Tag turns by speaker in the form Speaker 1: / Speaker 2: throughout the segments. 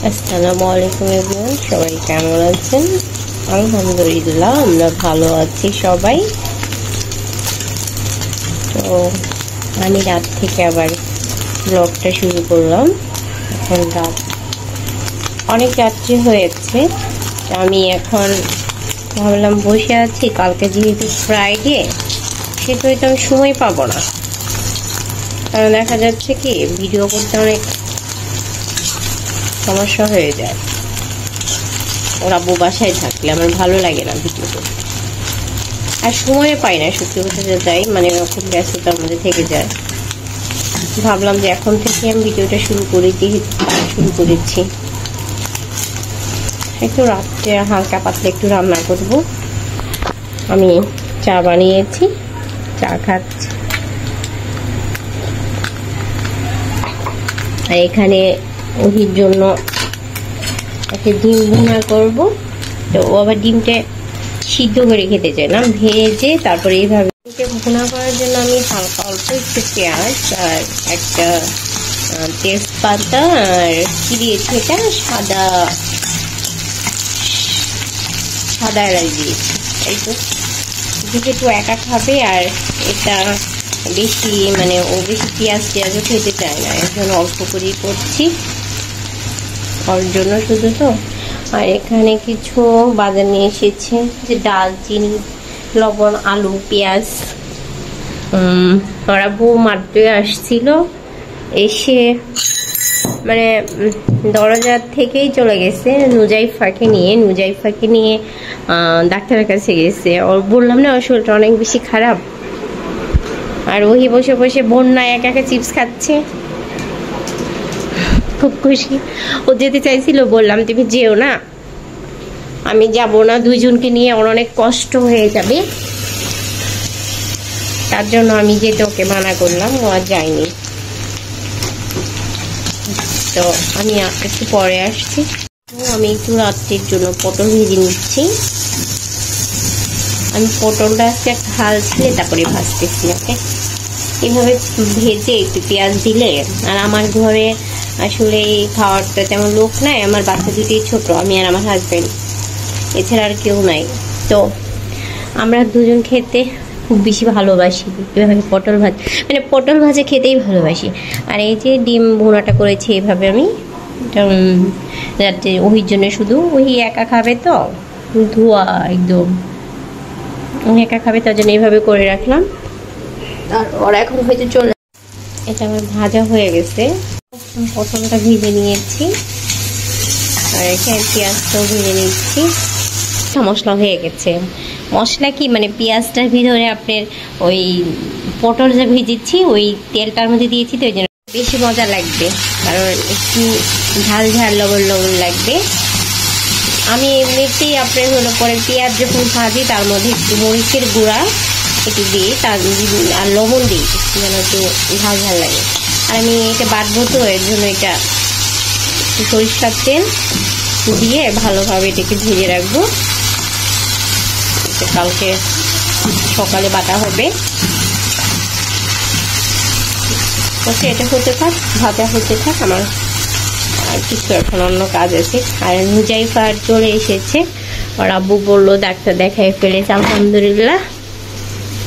Speaker 1: আসসালামু আলাইকুম এভরিওয়ান, সবাই কেমন আছেন? আলহামদুলিল্লাহ আমরা ভালো আছি সবাই। তো আমি রাত থেকে আবার ব্লগটা শুরু করলাম। এখন রাত অনেক রাত্রি হয়েছে। আমি এখন ভাবলাম বসে আছি, কালকে যেহেতু ফ্রাইডে সেটাই তো আমি সময় পাবো না, কারণ দেখা যাচ্ছে কি ভিডিও করতে অনেক সমস্যা হয়ে যায়। ওরা বাসায় থাকলে আমার ভালো লাগে না ভিডিও করতে, আর সময় পাই না, সত্যি কথা যাই, মানে খুব ব্যস্ততার মধ্যে থেকে যায়। ভাবলাম যে এখন থেকে আমি ভিডিওটা শুরু করেছি। একটু রাত্রে হালকা পাতলা একটু রান্না করব। আমি চা বানিয়েছি, চা খাচ্ছি। আর এখানে ওহির জন্য একটা ডিম ভুনা করবো। তো ও আবার ডিমটা সিদ্ধ করে খেতে চায় না, ভেজে তারপরে এইভাবে ভুনা করার জন্য আমি হালকা অল্প একটু পেঁয়াজ আর একটা তেজপাতা আর কি দিয়েছি, এটা সাদা এলাচ দিয়েছি। এই তো যেহেতু একা খাবে আর এটা বেশি মানে ও বেশি পেঁয়াজও খেতে চায় না, এর জন্য অল্প করেই করছি ওর জন্য শুধু। তো আর এখানে কিছু বাজার নিয়ে এসেছে, যে ডালচিনি, লবণ, আলু, পেঁয়াজ। ওরা বউ মাত্রই আসছিল, এসে মানে দরজার থেকেই চলে গেছে নুজাইফাকে নিয়ে ডাক্তারের কাছে গেছে। ওর বললাম না ওর শরীরটা অনেক বেশি খারাপ, আর ওই বসে বসে বন্যা একা চিপস খাচ্ছে, খুব খুশি। ও যেতে চাইছিল, বললাম তুমি যেও না, আমি যাব না, দুইজনকে নিয়ে ওর অনেক কষ্ট হয়ে যাবে, তার জন্য আমি যেতে ওকে মানা করলাম, ও আর যায়নি। তো আমি একটু পরে আসছি। আমি একটু রাত্রির জন্য পটল ভেজে নিচ্ছি। আমি পটলটা আজকে হাল ছিলে তারপরে ভাজতেছি। ওকে, এইভাবে ভেজে একটু পেঁয়াজ দিলে, আর আমার ঘরে আসলে খাওয়ার তো তেমন লোক নাই, আমার বাচ্চা দুটি ছোট, আমি আর আমার হাজবেন্ড, এছাড়া আর কেউ নাই। তো আমরা দুজন খেতে খুব বেশি ভালোবাসি এভাবে পটল ভাজা খেতেই ভালোবাসি। আর এই যে ডিম ভুনাটা করেছি এইভাবে আমি, যাতে ওহির জন্য, শুধু ওহি একা খাবে তো, ধোয়া একদম ওহি একা খাবে, তার জন্য এইভাবে করে রাখলাম। আর ওরা এখন হয়তো চলে, এটা আমার ভাজা হয়ে গেছে। পটলটা ভেজে নিয়েছি, আর এখানে পেঁয়াজটাও ভেজে নিচ্ছি। মশলা হয়ে গেছে। মশলা কি মানে পেঁয়াজটার ভিতরে আপনার ওই পটল যা ভেজেছি ওই তেলটার মধ্যে দিয়েছি, তো ওই জন্য বেশি মজা লাগবে, কারণ একটু ঝাল লবণ লাগবে। আমি এমনিতেই আপনার হলো পরে পেঁয়াজ যখন ভাজি তার মধ্যে একটু মরিচের গুঁড়া একটু দিই, আর লবণ দিই যেন একটু ঝাল লাগে। আর আমি এটা বাটবো, তো এর জন্য এটা সরিষার তেল দিয়ে ভালোভাবে এটাকে ভেজে রাখবো, কালকে সকালে বাটা হবে। ওকে, এটা হতে থাক, ভাজা হতে থাক, আমার আর কিছু এখন অন্য কাজ আছে। আর নুজাইফা চলে এসেছে, আর আব্বু বললো ডাক্তার দেখাই ফেলেছে, আলহামদুলিল্লাহ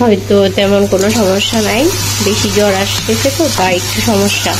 Speaker 1: হয়তো তেমন কোনো সমস্যা নাই, বেশি জ্বর আসতেছে তো তাই একটু সমস্যা,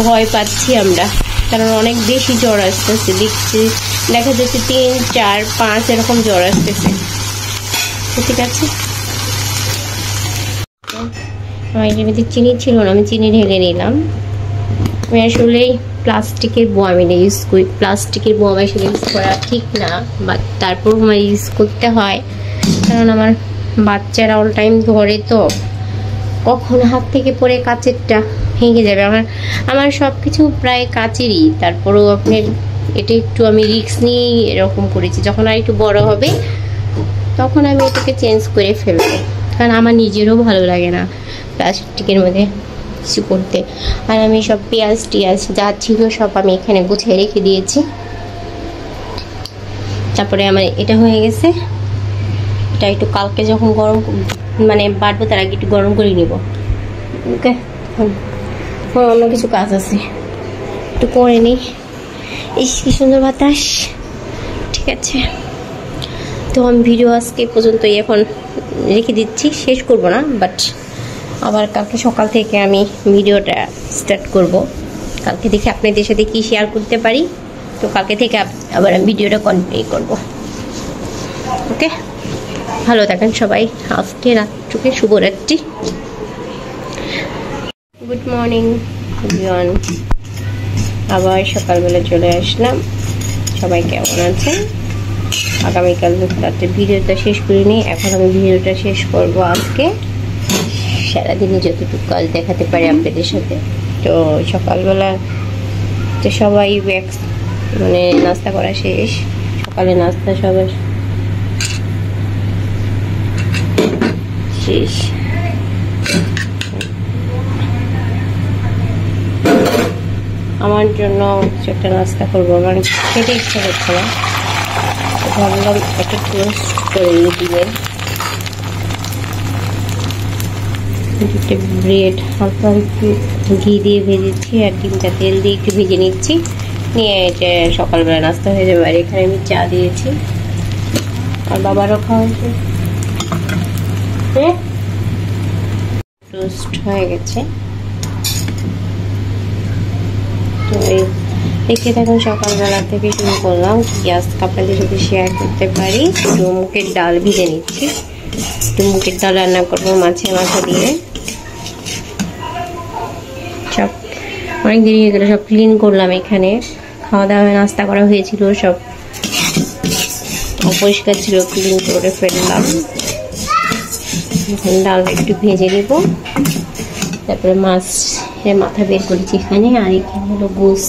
Speaker 1: ভয় পাচ্ছি আমরা, কারণ অনেক বেশি জ্বর আসতেছে, দেখা যাচ্ছে 3, 4, 5 এরকম জ্বর আসতেছে। ঠিক আছে, আমার এমনিতে চিনি ছিল না, আমি চিনি ঢেলে নিলাম। আমি আসলে প্লাস্টিকের বোয়ামিটা ইউজ করি, প্লাস্টিকের বোয়াম আসলে ইউজ করা ঠিক না, বাট তারপর আমার ইউজ করতে হয়, কারণ আমার বাচ্চারা অল টাইম ধরে, তো কখন হাত থেকে পড়ে কাচেরটা ভেঙে যাবে। আমার সব কিছু প্রায় কাচেরই, তারপরেও আপনার এটা একটু আমি রিস্ক নিয়েই এরকম করেছি। যখন আর একটু বড় হবে তখন আমি এটাকে চেঞ্জ করে ফেলবো, কারণ আমার নিজেরও ভালো লাগে না প্লাস্টিকের মধ্যে কিছু করতে। আর আমি সব পেঁয়াজ যা ছিল সব আমি এখানে গুছিয়ে রেখে দিয়েছি। তারপরে আমার এটা হয়ে গেছে, এটা একটু কালকে যখন গরম মানে বাটবো তার আগে একটু গরম করে নিব। ওকে, অন্য কিছু কাজ আছে, একটু করে নিই। ইস কি সুন্দর বাতাস। ঠিক আছে, তো আমি ভিডিও আজকে পর্যন্তই এখন রেখে দিচ্ছি, শেষ করব না, বাট আবার কালকে সকাল থেকে আমি ভিডিওটা স্টার্ট করব। কালকে দেখি আপনাদের সাথে কি শেয়ার করতে পারি, তো কালকে থেকে আবার আমি ভিডিওটা কন্টিনিউ করব। ওকে, ভালো থাকেন সবাই। আজকে রাত্রিকে শুভরাত্রি। গুড মর্নিং এভরিওয়ান, আবার সকালবেলা চলে আসলাম। সবাই কেমন আছেন? আগামীকাল রাতে ভিডিওটা শেষ করিনি, এখন আমি ভিডিওটা শেষ করব আজকে। সারাদিনে যতটুকু কাজ দেখাতে পারি আপনাদের সাথে। তো সকালবেলা তো সবাই মানে নাস্তা করা শেষ, সকালে নাস্তা সবার শেষ। আমার জন্য কিছু একটা নাস্তা করবো, আমার খেতে ইচ্ছা করছে না, ভাবলাম একটা টোস্ট করে দিবেন। দুটো ব্রেড হালকা একটু ঘি দিয়ে ভেজেছি, আর ডিমটা তেল দিয়ে একটু ভেজে নিচ্ছি, নিয়ে এটা সকালবেলা নাস্তা হয়ে যাবে। আর এখানে আমি চা দিয়েছি, আর বাবারও খাওয়া হয়েছে। টোস্ট হয়ে গেছে। তো দেখতে থাকুন, সকালবেলা থেকে শুরু করলাম কি আজকে আপনাদের সাথে শেয়ার করতে পারি। একটু মুগের ডাল ভিজে নিচ্ছি, একটু মুগের ডাল রান্না করবো মাছের মাথা দিয়ে। সব অনেক দেরি হয়ে গেলো, সব ক্লিন করলাম। এখানে খাওয়া দাওয়া নাস্তা করা হয়েছিল, সব অপরিষ্কার ছিল, ক্লিন করে ফেললাম। ডাল একটু ভেজে নিব, তারপরে মাছের মাথা বের করেছি এখানে। আর এখানে হলো গোস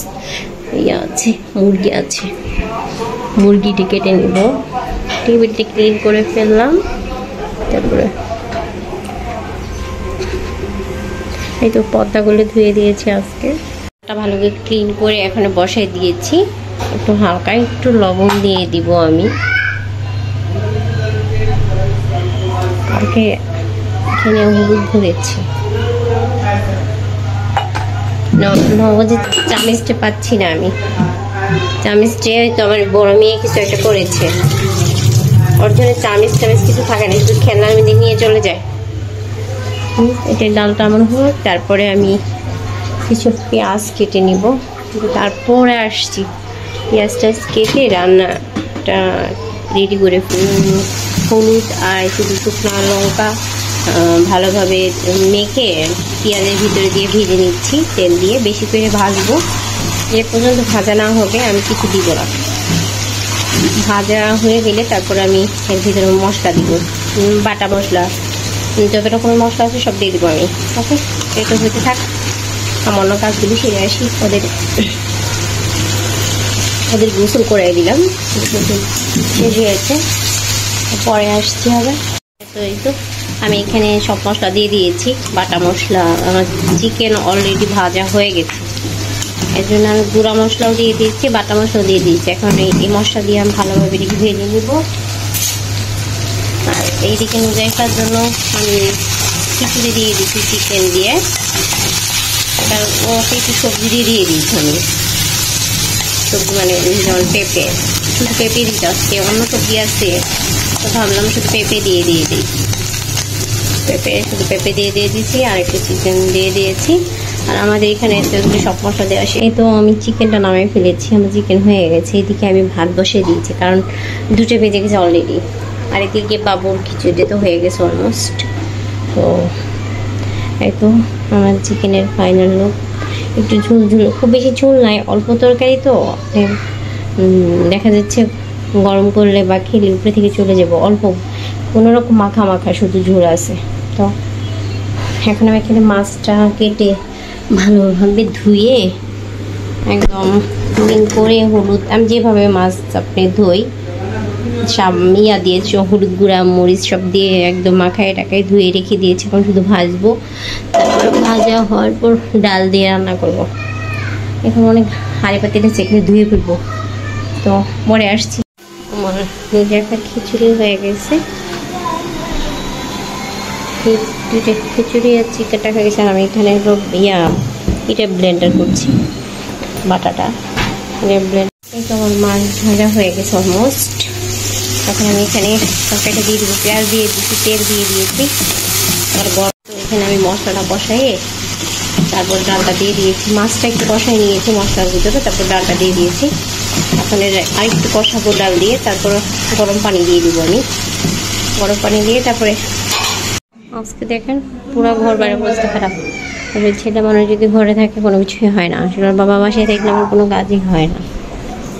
Speaker 1: ইয়ে আছে, মুরগি আছে, মুরগিটি কেটে নিব। টেবিলটি ক্লিন করে ফেললাম। তারপরে এই তো পর্দাগুলো ধুয়ে দিয়েছি আজকে, ভালো করে ক্লিন করে এখানে বসাই দিয়েছি। একটু হালকা একটু লবণ দিয়ে দিব আমি। কালকে এখানে হলুদ ধরেছি, নবজে চামিচটা পাচ্ছি না আমি। চামিচটা তো আমার বড় মেয়ে কিছু একটা করেছে, ওর জন্য চামিচ কিছু থাকে না, শুধু খেলনার মধ্যে নিয়ে চলে যায়। এটা ডালটা আমার হলো। তারপরে আমি কিছু পেঁয়াজ কেটে নিব, তারপরে আসছি পেঁয়াজটা কেটে রান্নাটা রেডি করে হলুদ আর শুধু শুকনো লঙ্কা ভালোভাবে মেখে পেঁয়াজের ভিতরে দিয়ে ভেজে নিচ্ছি তেল দিয়ে। বেশি করে ভাজবো, যে পর্যন্ত ভাজা না হবে আমি কিছু দিব না। ভাজা হয়ে গেলে তারপর আমি এর ভিতরে মশলা দিব, বাটা মশলা যত রকমের মশলা আছে সব দিয়ে দেবো আমি। ওকে, এটা হতে থাক, সামান্য কাজগুলি সেরে আসি। ওদের গোসল করে দিলাম, শেষ হয়েছে, পরে আসতে হবে। তো এই তো আমি এখানে সব মশলা দিয়ে দিয়েছি, বাটা মশলা। আমার চিকেন অলরেডি ভাজা হয়ে গেছে, এর জন্য আমি গুঁড়া মশলাও দিয়ে দিয়েছি, বাটা মশলাও দিয়ে দিয়েছি। এখন এই মশলা দিয়ে আমি ভালোভাবে ভেজে নিব। আর এইদিকে নুজাইফার জন্য আমি খিচুড়ি দিয়ে দিচ্ছি চিকেন দিয়ে, ওকে একটু সবজি দিয়ে দিয়েছি আমি। সবজি মানে যেমন পেঁপে, শুধু পেঁপে দিতে আসছে, অন্য সবজি আছে তো ভাবলাম শুধু পেঁপে দিয়ে দিই। শুধু পেঁপে দিয়ে দিয়েছি, আর একটু চিকেন দিয়ে দিয়েছি। আর আমাদের এখানে সব মশলা দেওয়া আসে। এই তো আমি চিকেনটা নামিয়ে ফেলেছি, আমার চিকেন হয়ে গেছে। এদিকে আমি ভাত বসিয়ে দিয়েছি, কারণ 2টা বেজে গেছে অলরেডি। আর এদিকে বাবুর খিচুড়ি তো হয়ে গেছে অলমোস্ট। তো এই তো আমার চিকেনের ফাইনাল লুক। একটু ঝোল ঝোল, খুব বেশি ঝোল নাই, অল্প তরকারি তো দেখা যাচ্ছে গরম করলে বা খেলে উপরে থেকে চলে যাব। অল্প কোনোরকম মাখা মাখা শুধু ঝোল আছে। তো এখন আমি এখানে মাছটা কেটে ভালোভাবে ধুয়ে একদম ক্লিন করে হলুদ, আমি যেভাবে মাছ আপনি ধুই ইয়া দিয়েছি, হলুদ গুঁড়া মরিচ সব দিয়ে একদম মাখায় টাকায় ধুয়ে রেখে দিয়েছি। এখন শুধু ভাজবো, তারপর ভাজা হওয়ার পর ডাল দিয়ে রান্না করব। এখন অনেক হাঁড়ি পাতিলে সেখানে ধুয়ে ফেলবো। তো পরে আসছি। আমার নিজের একটা খিচুড়ি হয়ে গেছে, 2টা খিচুড়ি আর চিকেনটা হয়ে গেছে। আর আমি এখানে এটা ব্লেন্ডার করছি বাটাটা। এই তো আমার মাছ ভাজা হয়ে গেছে অলমোস্ট। তখন আমি এখানে তরকারিটা দিয়ে দিব, পেঁয়াজ দিয়ে দিচ্ছি, তেল দিয়ে দিয়েছি। আর গরম এখানে আমি মশলাটা বসাই, তারপর ডালটা দিয়ে দিয়েছি। মাছটা একটু কষাই নিয়েছি মশলার ভিতরে, তারপর ডালটা দিয়ে দিয়েছি। এখন আরেকটু কষাবো ডাল দিয়ে, তারপর গরম পানি দিয়ে দিব আমি। গরম পানি দিয়ে তারপরে আজকে দেখেন পুরো ঘর বাইরে অবস্থা খারাপ। ছেলে মানুষ যদি ঘরে থাকে কোনো কিছুই হয় না। আসলে বাবা বাসায় থাকলে আমার কোনো কাজই হয় না।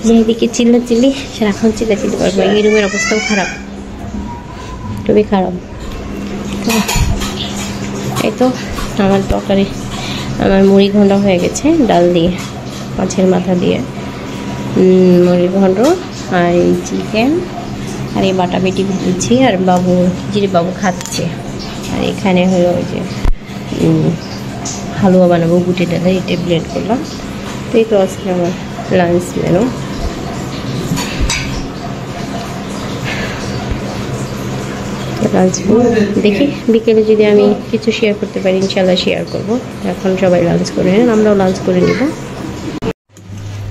Speaker 1: যেদিকে চিল্লি সারাক্ষণ চিল্লাচিল্লি করবো। এই রুমের অবস্থাও খারাপ, খুবই খারাপ। এই তো আমার তরকারি, আমার মুড়ি ঘন্ট হয়ে গেছে ডাল দিয়ে, মাছের মাথা দিয়ে মুড়ি ঘন্ট, আর এই চিকেন, আর এই বাটা বেটি দিচ্ছি। আর বাবু বাবু খাচ্ছে। আর এখানে হলো ওই যে হালুয়া বানাবো গুটি ডালে, এটা ব্লেন্ড করলাম। তো এই তো আজকে আমার লাঞ্চ মেনু। লাঞ্চ দেখি বিকেলে যদি আমি কিছু শেয়ার করতে পারি ইনশাল্লাহ শেয়ার করব। এখন সবাই লাঞ্চ করে নেন, আমরাও লাঞ্চ করে নিব।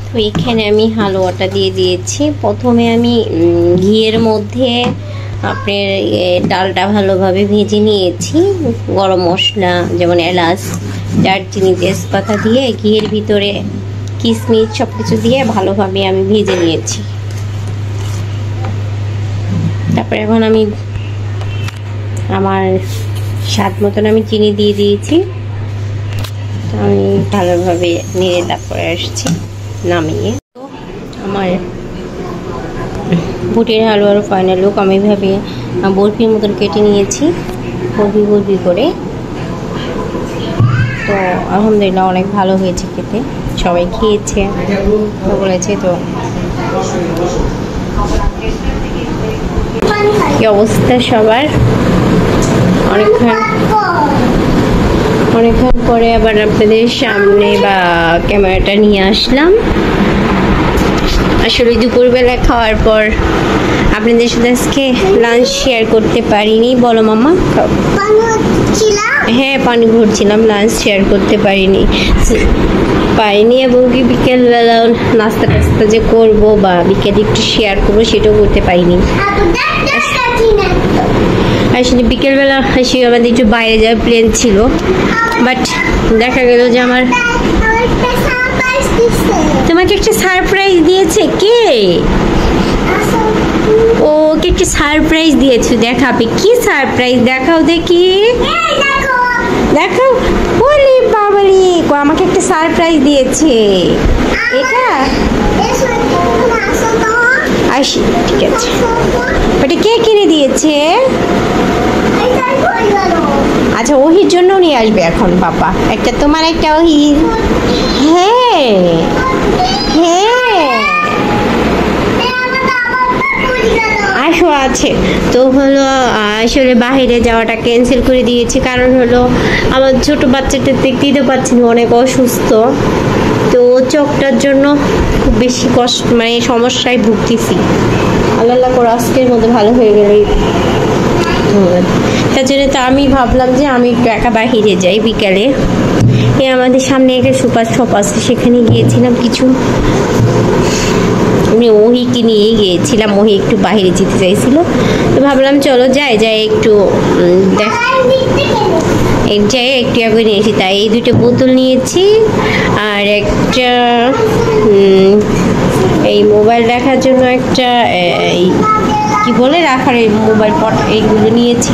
Speaker 1: তো এখানে আমি হালুয়াটা দিয়ে দিয়েছি। প্রথমে আমি ঘিয়ের মধ্যে আপনার ডালটা ভালোভাবে ভেজে নিয়েছি। গরম মশলা যেমন এলাচ, দারচিনি, তেজপাতা দিয়ে ঘিয়ের ভিতরে কিশমিশ সব কিছু দিয়ে ভালোভাবে আমি ভেজে নিয়েছি। তারপরে এখন আমি আমার স্বাদ মতন আমি চিনি দিয়ে দিয়েছি। আমি ভালোভাবে নিয়ে তারপরে আসছি নামিয়ে। আমার বুটের হালুয়ার ফাইনাল লুক আমি ভাবে বরফির মতন কেটে নিয়েছি, বরফি করে। তো আলহামদুলিল্লাহ অনেক ভালো হয়েছে খেতে, সবাই খেয়েছে বলেছে। তো কি অবস্থা সবার? অনেকক্ষণ পরে আবার আপনাদের সামনে বা ক্যামেরাটা নিয়ে আসলাম। আসলে দুপুরবেলা খাওয়ার পর আপনাদের সাথে আজকে লাঞ্চ শেয়ার করতে পারিনি। বলো মামা। হ্যাঁ পানি ভরছিলাম, লাঞ্চ শেয়ার করতে পারিনি এবং কি বিকেলবেলা নাস্তা টাস্তা যে করবো বা বিকেলে একটু শেয়ার করবো সেটাও করতে পারিনি। আসলে বিকেলবেলা আসি আমাদের একটু বাইরে যাওয়ার প্ল্যান ছিল, বাট দেখা গেল যে আমার তোমাকে একটা সারপ্রাইজ দিয়েছে। কে? ওকে একটা সারপ্রাইজ দিয়েছো, দেখাবে কি সারপ্রাইজ? দেখাও দেখি, দেখাও। বলি বাবারি, আমাকে একটা সারপ্রাইজ দিয়েছে। এটা আসি, ঠিক আছে। ওটা কে কিনে দিয়েছে? আচ্ছা ওহির জন্য নিয়ে আসবে এখন বাবা। একটা তোমার, একটা ওহি। হ্যাঁ হ্যাঁ আসো আছে। তো হলো আসলে বাইরে যাওয়াটা ক্যান্সেল করে দিয়েছি, কারণ হলো আমার ছোট বাচ্চাটা দেখতেই তো পাচ্ছেন অনেক অসুস্থ। তো চোখটার জন্য খুব বেশি কষ্ট, মানে সমস্যায় ভুগতেছি। আল্লাহ করে আজকের মধ্যে ভালো হয়ে গেলেই তার জন্য তো আমি ভাবলাম যে আমি একটু একা বাহিরে যাই বিকালে। আমাদের সামনে একটা সুপার শপ আছে, সেখানে গিয়েছিলাম কিছু, আমি ওহিকে নিয়েই গিয়েছিলাম। ওহি একটু বাইরে যেতে চাইছিল, তো ভাবলাম চলো যাই একটু যাই একটু আগে নিয়েছি। তাই এই দুটো বোতল নিয়েছি, আর একটা এই মোবাইল রাখার জন্য একটা কি বলে রাখার এই মোবাইল পট, এইগুলো নিয়েছি।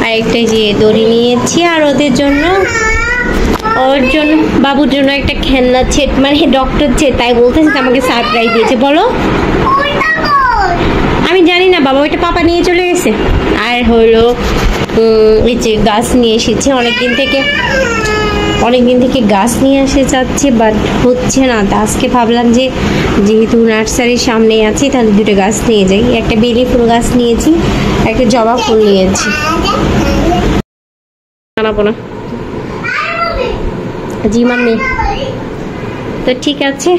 Speaker 1: আর একটা যে দড়ি নিয়েছি, আর ওদের জন্য ওর জন্য বাবুর জন্য একটা খেলনা সেট, মানে ডক্টর সেট। তাই বলতেছে আমাকে সারপ্রাইজ দিয়েছে। বলো। আমি জানি না বাবা, ওইটা পাপা নিয়ে চলে গেছে। আর হলো এই যে গাছ নিয়ে এসেছে, অনেকদিন থেকে গাছ নিয়ে আসে যাচ্ছে, বাট হচ্ছে না। আজকে ভাবলাম যে যেহেতু নার্সারির সামনে আছি তাহলে দুটো গাছ নিয়ে যাই। একটা বেলি ফুল গাছ নিয়েছি, একটা জবা ফুল নিয়েছি। জানাবো না জি মাম্মি। তো ঠিক আছে,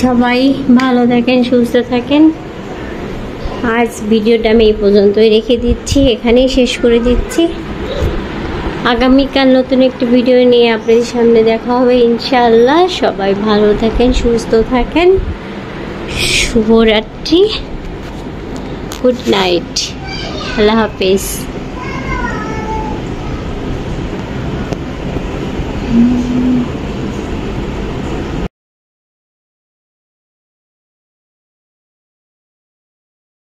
Speaker 1: সবাই ভালো থাকেন, সুস্থ থাকেন। আজ ভিডিওটা আমি এই পর্যন্তই রেখে দিচ্ছি, এখানেই শেষ করে দিচ্ছি। আগামীকাল নতুন একটি ভিডিও নিয়ে আপনাদের সামনে দেখা হবে ইনশাআল্লাহ। সবাই ভালো থাকেন, সুস্থ থাকেন। শুভরাত্রি, গুড নাইট, আল্লাহ হাফেজ।